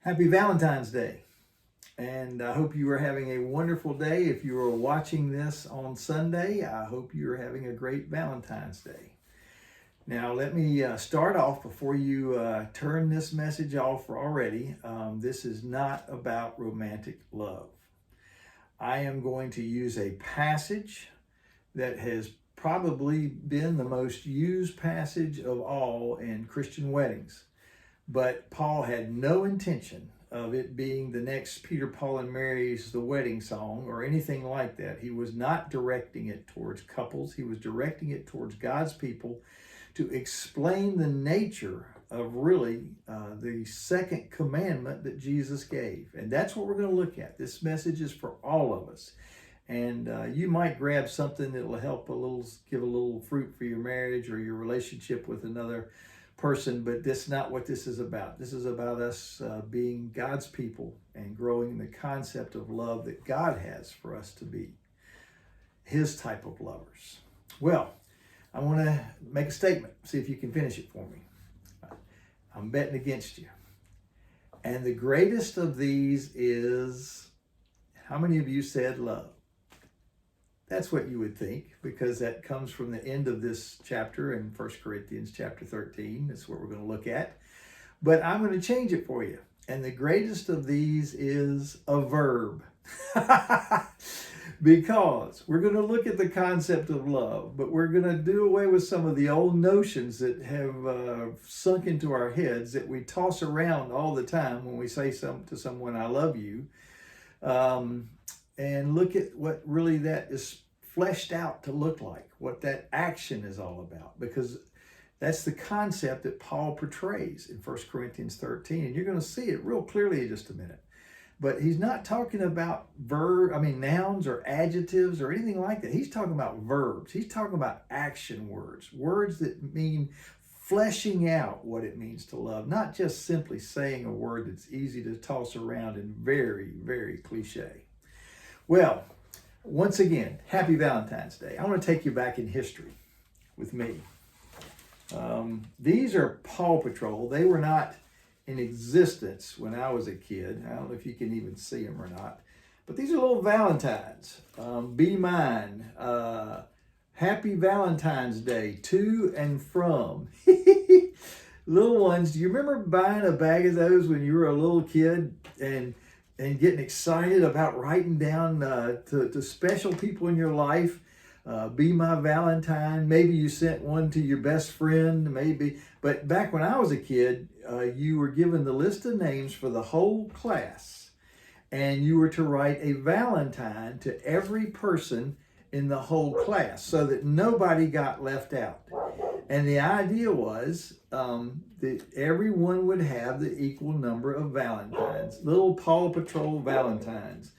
Happy Valentine's Day. And I hope you are having a wonderful day. If you are watching this on Sunday, I hope you are having a great Valentine's Day. Now, let me start off before you turn this message off already. This is not about romantic love. I am going to use a passage that has probably been the most used passage of all in Christian weddings. But Paul had no intention of it being the next Peter, Paul, and Mary's The Wedding Song or anything like that. He was not directing it towards couples. He was directing it towards God's people to explain the nature of really the second commandment that Jesus gave. And that's what we're going to look at. This message is for all of us. And you might grab something that will help give a little fruit for your marriage or your relationship with another person, but that's not what this is about. This is about us being God's people and growing the concept of love that God has for us to be, His type of lovers. Well, I want to make a statement, see if you can finish it for me. I'm betting against you. And the greatest of these is, how many of you said love? That's what you would think, because that comes from the end of this chapter in 1 Corinthians chapter 13. That's what we're going to look at. But I'm going to change it for you. And the greatest of these is a verb. Because we're going to look at the concept of love, but we're going to do away with some of the old notions that have sunk into our heads that we toss around all the time when we say to someone, I love you. And look at what really that is fleshed out to look like, what that action is all about, because that's the concept that Paul portrays in 1 Corinthians 13. And you're going to see it real clearly in just a minute. But he's not talking about nouns or adjectives or anything like that. He's talking about verbs. He's talking about action words, words that mean fleshing out what it means to love, not just simply saying a word that's easy to toss around and very, very cliche. Well, once again, happy Valentine's Day. I want to take you back in history with me. These are Paw Patrol. They were not in existence when I was a kid. I don't know if you can even see them or not. But these are little Valentines. Be mine. Happy Valentine's Day. To and from. Little ones. Do you remember buying a bag of those when you were a little kid and getting excited about writing down to special people in your life? Be my Valentine. Maybe you sent one to your best friend, maybe. But back when I was a kid, you were given the list of names for the whole class. And you were to write a Valentine to every person in the whole class so that nobody got left out. And the idea was that everyone would have the equal number of Valentines, little Paw Patrol Valentines.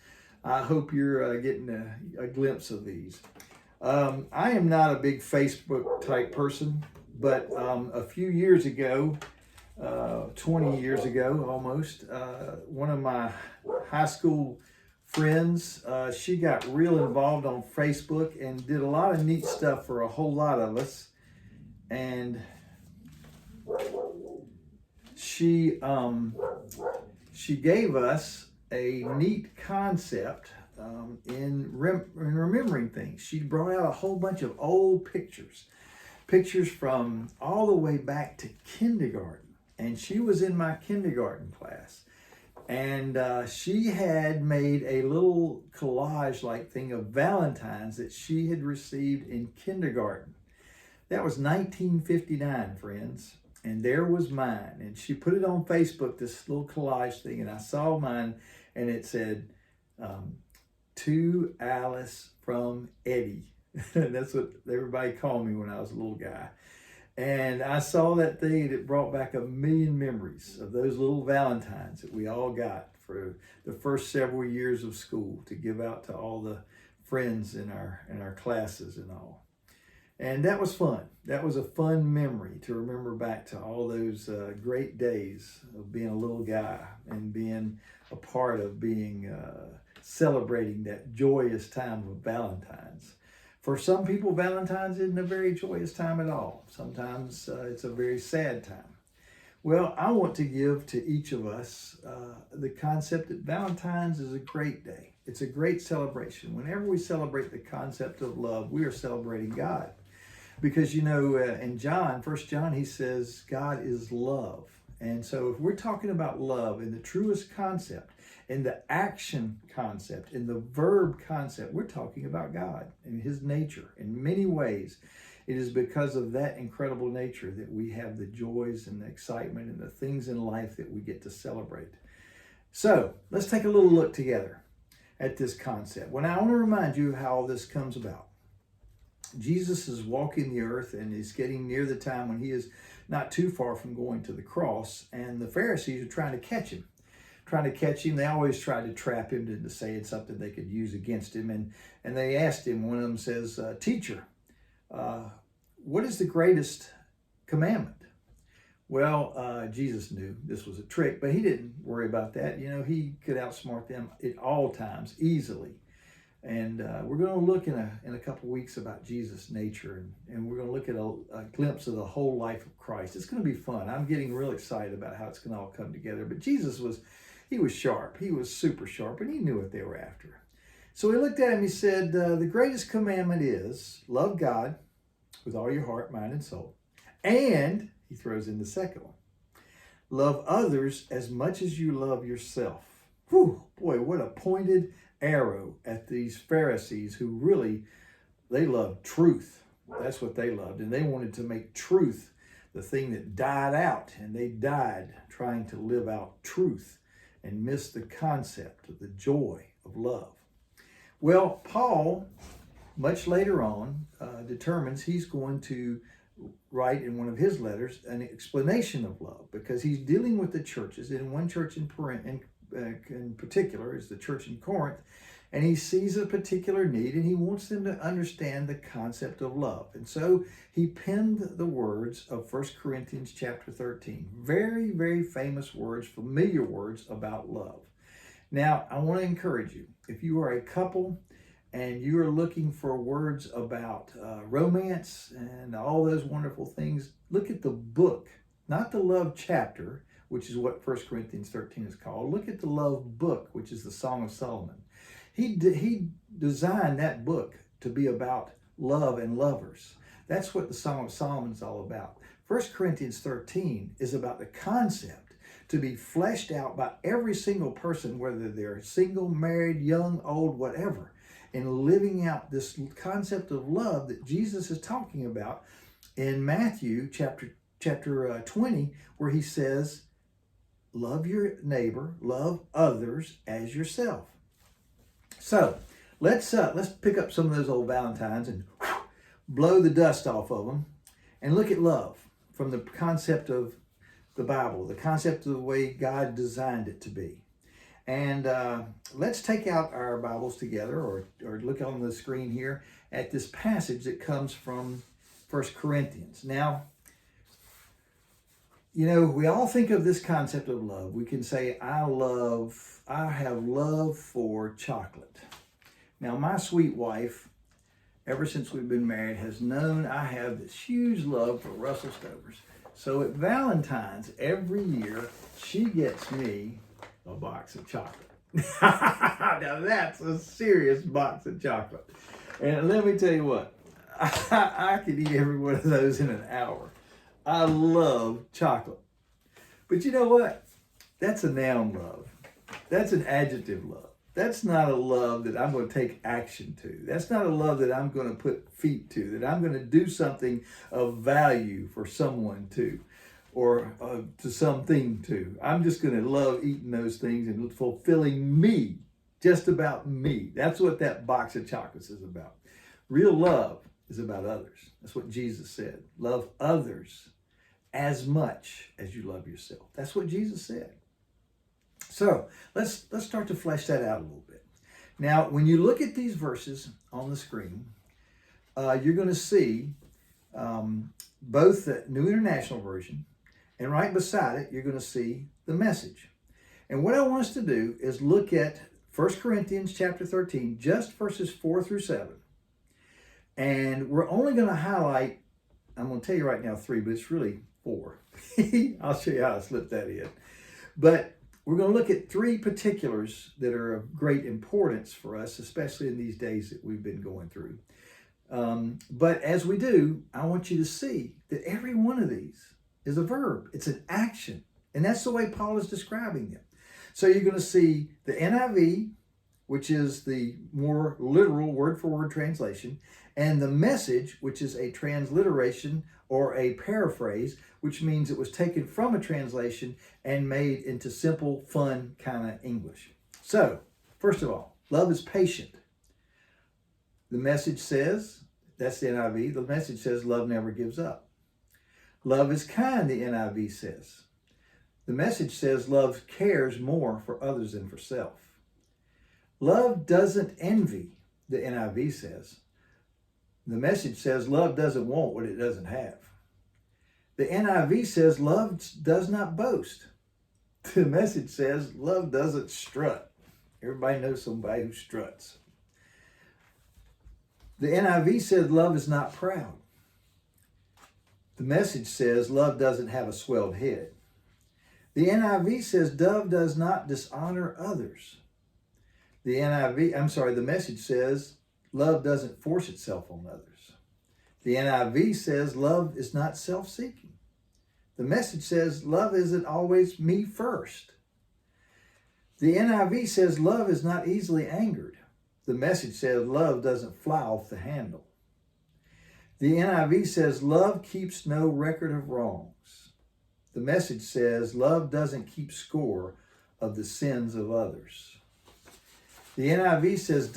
I hope you're getting a glimpse of these. I am not a big Facebook type person, but a few years ago, 20 years ago almost, one of my high school friends, she got real involved on Facebook and did a lot of neat stuff for a whole lot of us. And she gave us a neat concept in remembering things. She brought out a whole bunch of old pictures from all the way back to kindergarten. And she was in my kindergarten class. And she had made a little collage-like thing of Valentines that she had received in kindergarten. That was 1959, friends. And there was mine. And she put it on Facebook, this little collage thing. And I saw mine, and it said, to Alice from Eddie. That's what everybody called me when I was a little guy. And I saw that thing, and it brought back a million memories of those little Valentines that we all got for the first several years of school to give out to all the friends in our classes and all. And that was fun. That was a fun memory to remember back to all those great days of being a little guy and being a part of celebrating that joyous time of Valentine's. For some people, Valentine's isn't a very joyous time at all. Sometimes it's a very sad time. Well, I want to give to each of us the concept that Valentine's is a great day. It's a great celebration. Whenever we celebrate the concept of love, we are celebrating God. Because, in John, 1 John, he says, God is love. And so if we're talking about love in the truest concept, in the action concept, in the verb concept, we're talking about God and his nature in many ways. It is because of that incredible nature that we have the joys and the excitement and the things in life that we get to celebrate. So let's take a little look together at this concept. Well, now I want to remind you how all this comes about. Jesus is walking the earth and is getting near the time when he is not too far from going to the cross, and the Pharisees are trying to catch him. They always tried to trap him into saying something they could use against him. And they asked him, one of them says, Teacher, what is the greatest commandment? Well, Jesus knew this was a trick, but he didn't worry about that. He could outsmart them at all times, easily. And we're going to look in a couple weeks about Jesus' nature, and we're going to look at a glimpse of the whole life of Christ. It's going to be fun. I'm getting real excited about how it's going to all come together. But Jesus was sharp. He was super sharp, and he knew what they were after. So he looked at him, he said, the greatest commandment is love God with all your heart, mind, and soul. And he throws in the second one. Love others as much as you love yourself. Whew, boy, what a pointed arrow at these Pharisees who really, they loved truth. That's what they loved. And they wanted to make truth the thing that died out. And they died trying to live out truth and missed the concept of the joy of love. Well, Paul, much later on, determines he's going to write in one of his letters an explanation of love, because he's dealing with the churches. And one church in particular is the church in Corinth, and he sees a particular need, and he wants them to understand the concept of love. And so he penned the words of 1 Corinthians chapter 13. Very, very famous words, familiar words about love. Now, I want to encourage you, if you are a couple and you are looking for words about romance and all those wonderful things, look at the book, not the love chapter, which is what 1 Corinthians 13 is called. Look at the love book, which is the Song of Solomon. He designed that book to be about love and lovers. That's what the Song of Solomon is all about. 1 Corinthians 13 is about the concept to be fleshed out by every single person, whether they're single, married, young, old, whatever, in living out this concept of love that Jesus is talking about in Matthew chapter 20, where he says, love your neighbor, love others as yourself. So let's pick up some of those old Valentines and blow the dust off of them and look at love from the concept of the Bible, the concept of the way God designed it to be. And let's take out our Bibles together, or look on the screen here at this passage that comes from 1 Corinthians. Now, we all think of this concept of love. We can say, I have love for chocolate. Now, my sweet wife, ever since we've been married, has known I have this huge love for Russell Stovers. So at Valentine's, every year, she gets me a box of chocolate. Now, that's a serious box of chocolate. And let me tell you what, I could eat every one of those in an hour. I love chocolate. But you know what? That's a noun love. That's an adjective love. That's not a love that I'm going to take action to. That's not a love that I'm going to put feet to, that I'm going to do something of value for someone to, or to something to. I'm just going to love eating those things and fulfilling me, just about me. That's what that box of chocolates is about. Real love is about others. That's what Jesus said. Love others as much as you love yourself. That's what Jesus said. So let's start to flesh that out a little bit. Now, when you look at these verses on the screen, you're going to see both the New International Version, and right beside it, you're going to see the Message. And what I want us to do is look at 1 Corinthians chapter 13, just verses 4 through 7. And we're only going to highlight, I'm going to tell you right now 3, but it's really 4. I'll show you how to slip that in. But we're going to look at three particulars that are of great importance for us, especially in these days that we've been going through. But as we do, I want you to see that every one of these is a verb. It's an action. And that's the way Paul is describing them. So you're going to see the NIV, which is the more literal word-for-word translation, and the Message, which is a transliteration or a paraphrase, which means it was taken from a translation and made into simple, fun kind of English. So, first of all, love is patient. The Message says, that's the NIV, the Message says love never gives up. Love is kind, the NIV says. The Message says love cares more for others than for self. Love doesn't envy, the NIV says. The Message says love doesn't want what it doesn't have. The NIV says love does not boast. The Message says love doesn't strut. Everybody knows somebody who struts. The NIV says love is not proud. The Message says love doesn't have a swelled head. The NIV says love does not dishonor others. The Message says love doesn't force itself on others. The NIV says love is not self-seeking. The Message says love isn't always me first. The NIV says love is not easily angered. The Message says love doesn't fly off the handle. The NIV says love keeps no record of wrongs. The Message says love doesn't keep score of the sins of others. The NIV says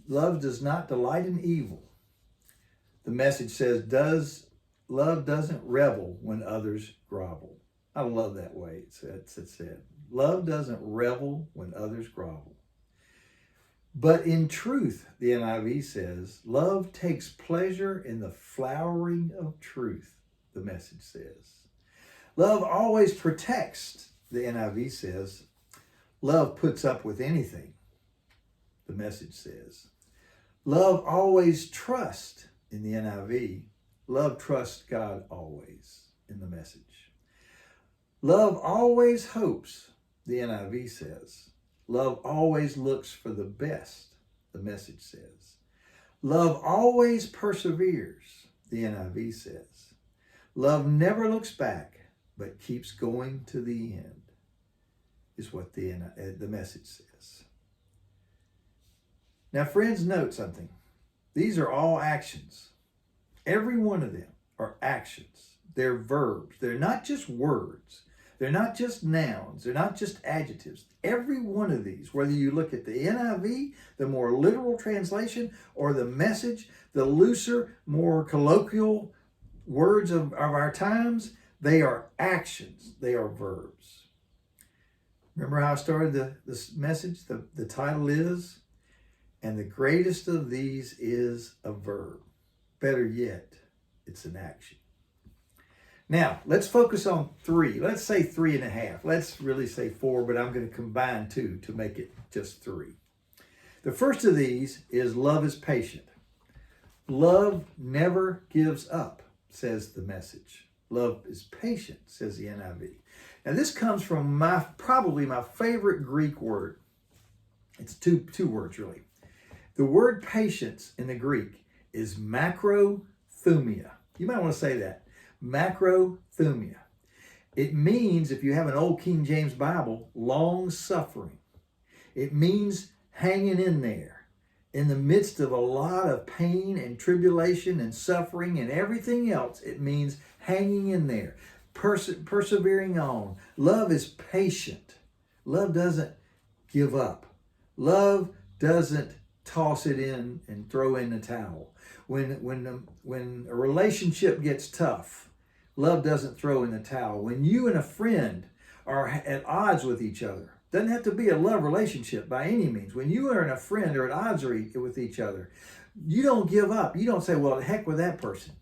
love does not delight in evil. The Message says love doesn't revel when others grovel. I love that way it's said. Love doesn't revel when others grovel. But in truth, the NIV says, love takes pleasure in the flowering of truth, the Message says. Love always protects, the NIV says. Love puts up with anything, the Message says. Love always trusts, in the NIV. Love trusts God always, in the Message. Love always hopes, the NIV says. Love always looks for the best, the Message says. Love always perseveres, the NIV says. Love never looks back, but keeps going to the end, is what the Message says. Now, friends, note something. These are all actions. Every one of them are actions. They're verbs. They're not just words. They're not just nouns. They're not just adjectives. Every one of these, whether you look at the NIV, the more literal translation, or the Message, the looser, more colloquial words of our times, they are actions. They are verbs. Remember how I started this message? The title is, and the greatest of these is a verb. Better yet, it's an action. Now, let's focus on three. Let's say 3.5. Let's really say 4, but I'm going to combine 2 to make it just 3. The first of these is love is patient. Love never gives up, says the Message. Love is patient, says the NIV. Now, this comes from probably my favorite Greek word. It's two words, really. The word patience in the Greek is macrothumia. You might want to say that. Macrothumia. It means, if you have an old King James Bible, long suffering. It means hanging in there in the midst of a lot of pain and tribulation and suffering and everything else. It means hanging in there, persevering on. Love is patient. Love doesn't give up. Love doesn't toss it in and throw in the towel. When a relationship gets tough, love doesn't throw in the towel. When you and a friend are at odds with each other, doesn't have to be a love relationship by any means. When you and a friend are at odds with each other, you don't give up. You don't say, well, heck with that person.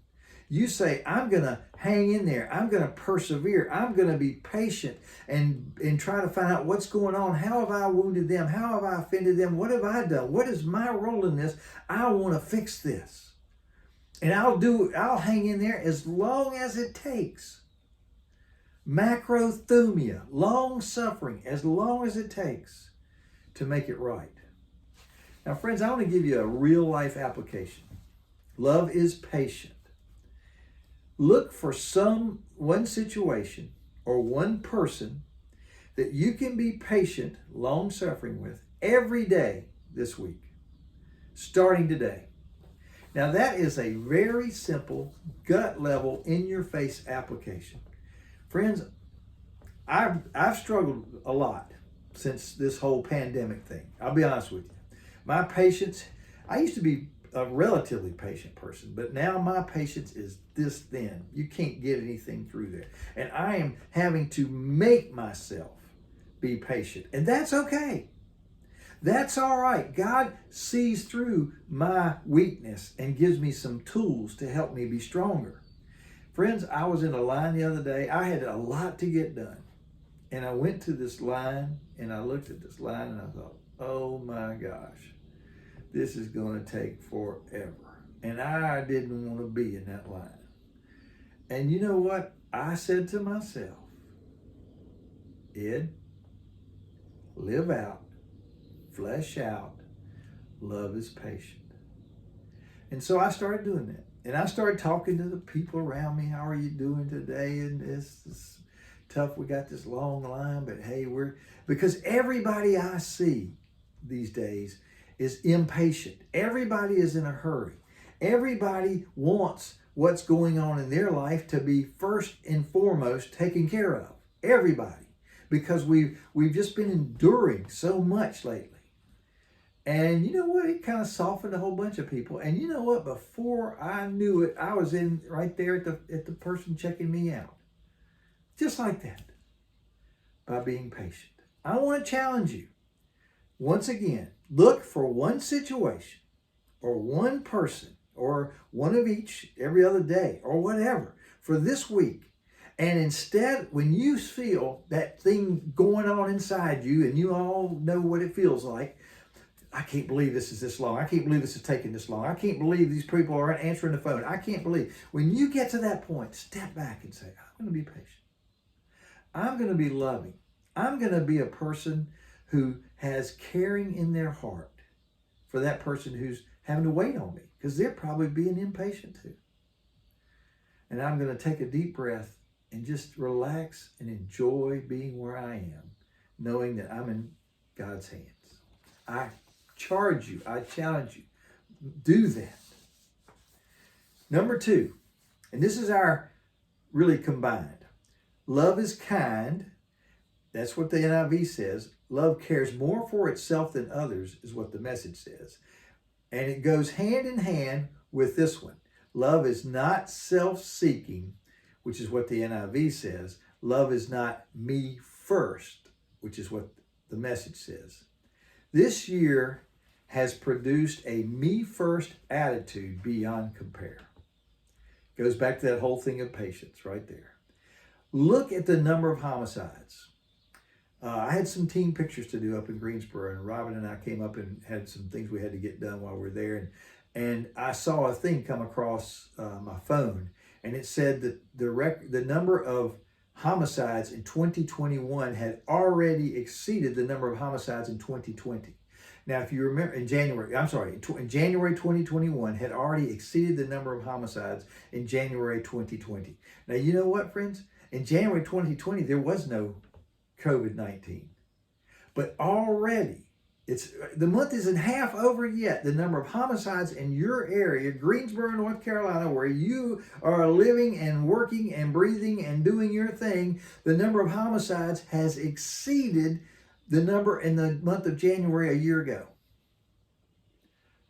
You say, I'm going to hang in there. I'm going to persevere. I'm going to be patient and try to find out what's going on. How have I wounded them? How have I offended them? What have I done? What is my role in this? I want to fix this. And I'll hang in there as long as it takes. Macrothumia, long suffering, as long as it takes to make it right. Now, friends, I want to give you a real life application. Love is patient. Look for one situation or one person that you can be patient, long suffering with every day this week, starting today. Now, that is a very simple, gut level, in your face application. Friends, I've struggled a lot since this whole pandemic thing. I'll be honest with you. My patience, I used to be a relatively patient person, but now my patience is this thin. You can't get anything through there. And I am having to make myself be patient. And that's okay. That's all right. God sees through my weakness and gives me some tools to help me be stronger. Friends, I was in a line the other day. I had a lot to get done. And I went to this line and I looked at this line and I thought, oh my gosh, this is going to take forever. And I didn't want to be in that line. And you know what? I said to myself, Ed, live out, flesh out, love is patient. And so I started doing that. And I started talking to the people around me. How are you doing today? And it's tough. We got this long line, but hey, because everybody I see these days is impatient. Everybody is in a hurry. Everybody wants what's going on in their life to be first and foremost taken care of. Everybody. Because we've just been enduring so much lately. And you know what? It kind of softened a whole bunch of people. And you know what? Before I knew it, I was in right there at the person checking me out. Just like that. By being patient. I want to challenge you. Once again, look for one situation or one person or one of each every other day or whatever for this week. And instead, when you feel that thing going on inside you, and you all know what it feels like, I can't believe this is this long. I can't believe this is taking this long. I can't believe these people aren't answering the phone. I can't believe. When you get to that point, step back and say, I'm going to be patient. I'm going to be loving. I'm going to be a person who has caring in their heart for that person who's having to wait on me, because they're probably being impatient too. And I'm going to take a deep breath and just relax and enjoy being where I am, knowing that I'm in God's hands. I charge you, I challenge you, do that. Number 2, and this is our really combined. Love is kind. That's what the NIV says. Love cares more for itself than others, is what the Message says. And it goes hand in hand with this one. Love is not self-seeking, which is what the NIV says. Love is not me first, which is what the Message says. This year has produced a me first attitude beyond compare. Goes back to that whole thing of patience right there. Look at the number of homicides. I had some team pictures to do up in Greensboro, and Robin and I came up and had some things we had to get done while we were there. And I saw a thing come across my phone, and it said that the number of homicides in 2021 had already exceeded the number of homicides in 2020. Now, if you remember, in January 2021 had already exceeded the number of homicides in January 2020. Now, you know what, friends? In January 2020, there was no COVID-19. But already, the month isn't half over yet. The number of homicides in your area, Greensboro, North Carolina, where you are living and working and breathing and doing your thing, the number of homicides has exceeded the number in the month of January a year ago.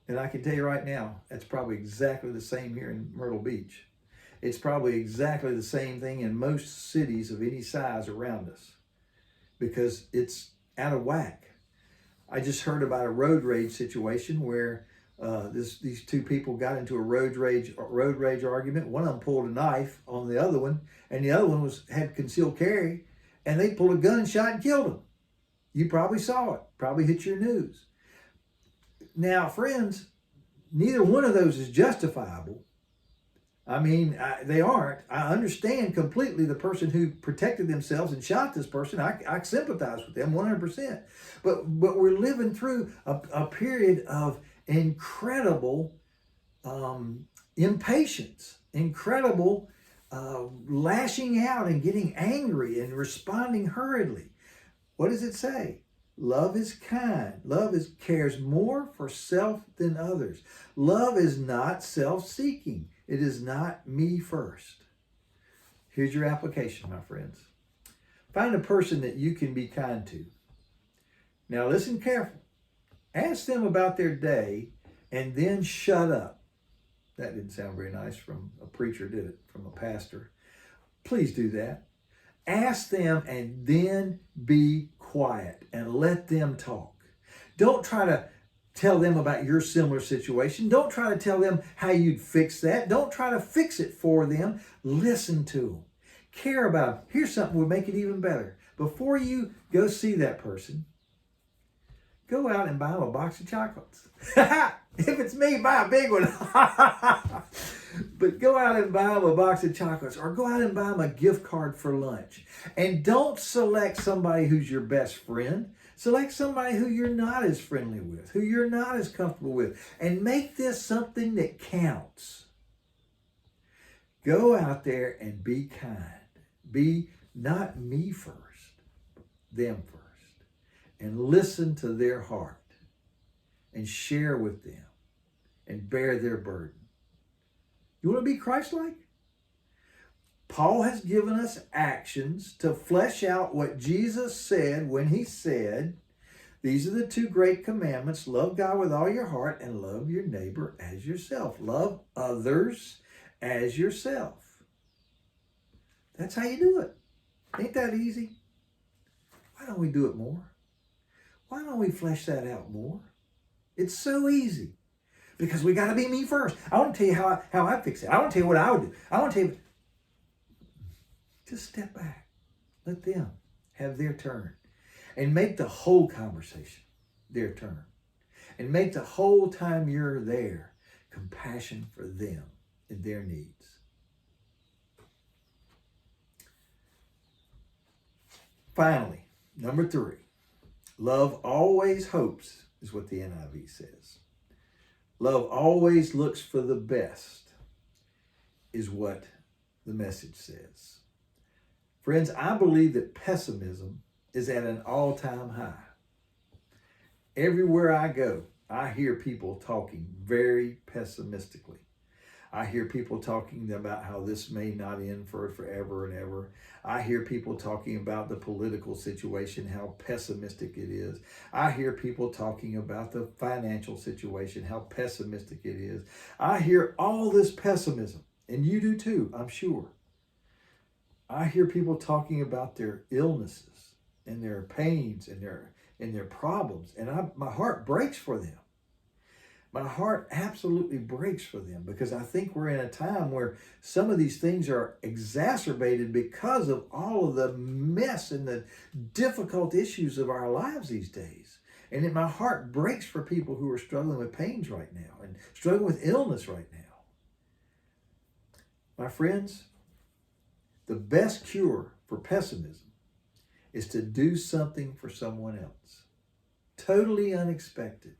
And I can tell you right now, that's probably exactly the same here in Myrtle Beach. It's probably exactly the same thing in most cities of any size around us, because it's out of whack. I just heard about a road rage situation where these two people got into a road rage argument. One of them pulled a knife on the other one, and the other one had concealed carry, and they pulled a gun and shot and killed him. You probably saw it, probably hit your news. Now, friends, neither one of those is justifiable, I mean, they aren't. I understand completely the person who protected themselves and shot this person. I sympathize with them 100%. But we're living through a period of incredible impatience, incredible lashing out and getting angry and responding hurriedly. What does it say? Love is kind. Cares more for self than others. Love is not self-seeking. It is not me first. Here's your application, my friends. Find a person that you can be kind to. Now listen careful. Ask them about their day and then shut up. That didn't sound very nice from a preacher, did it? From a pastor. Please do that. Ask them and then be quiet and let them talk. Don't try to tell them about your similar situation. Don't try to tell them how you'd fix that. Don't try to fix it for them. Listen to them. Care about them. Here's something that would make it even better. Before you go see that person, go out and buy them a box of chocolates. If it's me, buy a big one. But go out and buy them a box of chocolates, or go out and buy them a gift card for lunch. And don't select somebody who's your best friend. Select somebody who you're not as friendly with, who you're not as comfortable with, and make this something that counts. Go out there and be kind. Be not me first, them first. And listen to their heart and share with them and bear their burden. You want to be Christ-like? Paul has given us actions to flesh out what Jesus said when he said, these are the two great commandments. Love God with all your heart and love your neighbor as yourself. Love others as yourself. That's how you do it. Ain't that easy? Why don't we do it more? Why don't we flesh that out more? It's so easy. Because we got to be me first. I want to tell you how I fix it. I want to tell you what I would do. I want to tell you. Just step back. Let them have their turn. And make the whole conversation their turn. And make the whole time you're there compassion for them and their needs. Finally, number 3. Love always hopes is what the NIV says. Love always looks for the best is what the Message says. Friends, I believe that pessimism is at an all-time high. Everywhere I go, I hear people talking very pessimistically. I hear people talking about how this may not end for forever and ever. I hear people talking about the political situation, how pessimistic it is. I hear people talking about the financial situation, how pessimistic it is. I hear all this pessimism, and you do too, I'm sure. I hear people talking about their illnesses and their pains and their problems, and my heart breaks for them. My heart absolutely breaks for them because I think we're in a time where some of these things are exacerbated because of all of the mess and the difficult issues of our lives these days. And my heart breaks for people who are struggling with pains right now and struggling with illness right now. My friends, the best cure for pessimism is to do something for someone else. Totally unexpected.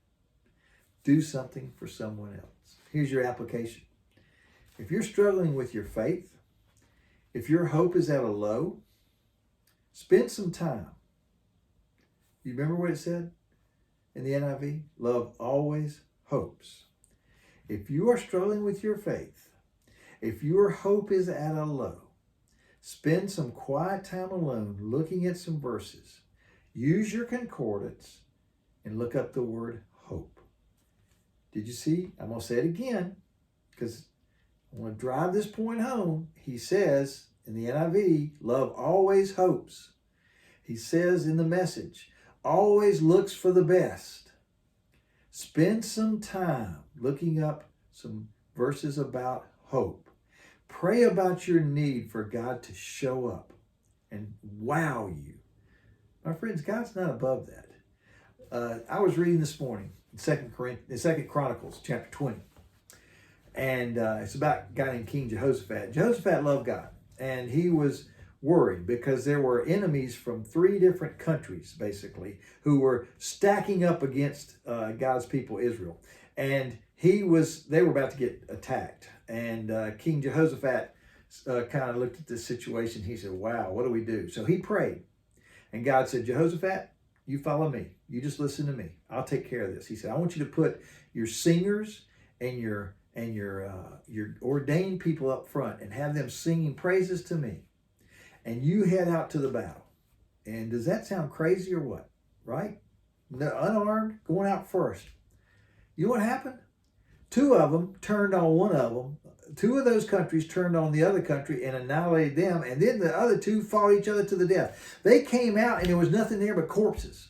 Do something for someone else. Here's your application. If you're struggling with your faith, if your hope is at a low, spend some time. You remember what it said in the NIV? Love always hopes. If you are struggling with your faith, if your hope is at a low, spend some quiet time alone looking at some verses. Use your concordance and look up the word hope. Did you see? I'm going to say it again because I want to drive this point home. He says in the NIV, love always hopes. He says in the Message, always looks for the best. Spend some time looking up some verses about hope. Pray about your need for God to show up and wow you. My friends, God's not above that. I was reading this morning in 2 Chronicles chapter 20. And it's about a guy named King Jehoshaphat. Jehoshaphat loved God, and he was worried because there were enemies from 3 different countries, basically, who were stacking up against God's people, Israel. And they were about to get attacked. And King Jehoshaphat kind of looked at this situation. He said, wow, what do we do? So he prayed. And God said, Jehoshaphat, you follow me. You just listen to me. I'll take care of this. He said, I want you to put your singers and your ordained people up front and have them singing praises to me. And you head out to the battle. And does that sound crazy or what? Right? Unarmed, going out first. You know what happened? 2 of them turned on one of them. 2 of those countries turned on the other country and annihilated them. And then the other 2 fought each other to the death. They came out and there was nothing there but corpses.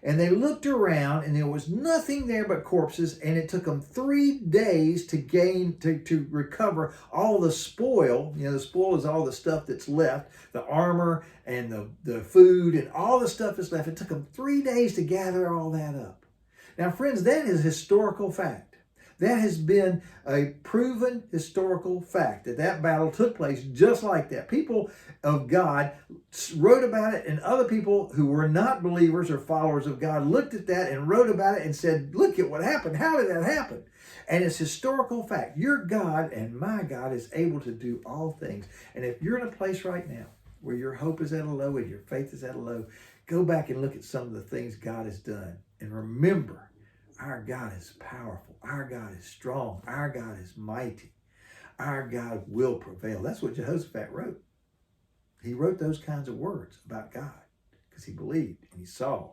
And they looked around and there was nothing there but corpses. And it took them 3 days to recover all the spoil. You know, the spoil is all the stuff that's left, the armor and the food and all the stuff that's left. It took them 3 days to gather all that up. Now, friends, that is historical fact. That has been a proven historical fact that battle took place just like that. People of God wrote about it, and other people who were not believers or followers of God looked at that and wrote about it and said, look at what happened. How did that happen? And it's historical fact. Your God and my God is able to do all things. And if you're in a place right now where your hope is at a low and your faith is at a low, go back and look at some of the things God has done. And remember, our God is powerful. Our God is strong. Our God is mighty. Our God will prevail. That's what Jehoshaphat wrote. He wrote those kinds of words about God because he believed and he saw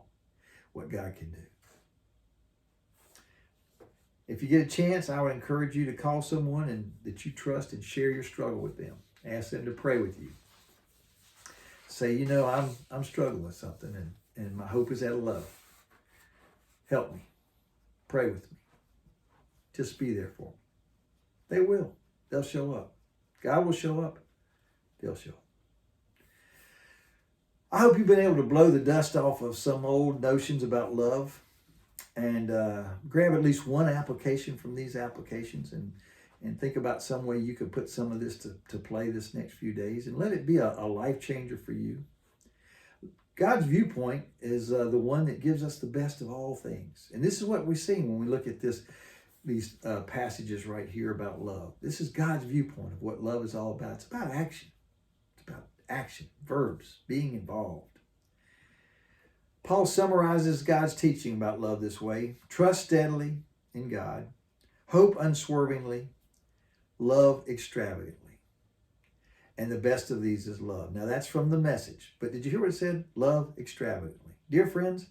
what God can do. If you get a chance, I would encourage you to call someone that you trust and share your struggle with them. Ask them to pray with you. Say, you know, I'm struggling with something and my hope is at a low. Help me. Pray with me. Just be there for them. They will. They'll show up. God will show up. They'll show up. I hope you've been able to blow the dust off of some old notions about love and grab at least one application from these applications and think about some way you could put some of this to play this next few days and let it be a life changer for you. God's viewpoint is the one that gives us the best of all things. And this is what we see when we look at these passages right here about love. This is God's viewpoint of what love is all about. It's about action. It's about action, verbs, being involved. Paul summarizes God's teaching about love this way. Trust steadily in God. Hope unswervingly. Love extravagantly. And the best of these is love. Now that's from the Message. But did you hear what it said? Love extravagantly. Dear friends,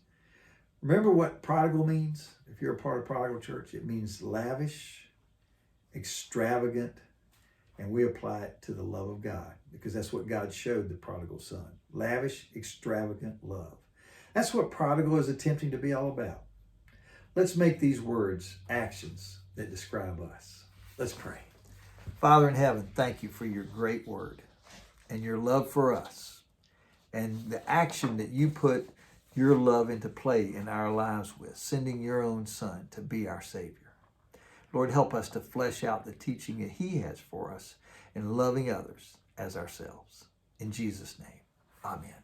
remember what prodigal means? If you're a part of Prodigal Church, it means lavish, extravagant, and we apply it to the love of God because that's what God showed the prodigal son. Lavish, extravagant love. That's what prodigal is attempting to be all about. Let's make these words actions that describe us. Let's pray. Father in heaven, thank you for your great word and your love for us and the action that you put your love into play in our lives with, sending your own son to be our Savior. Lord, help us to flesh out the teaching that he has for us in loving others as ourselves. In Jesus' name, amen.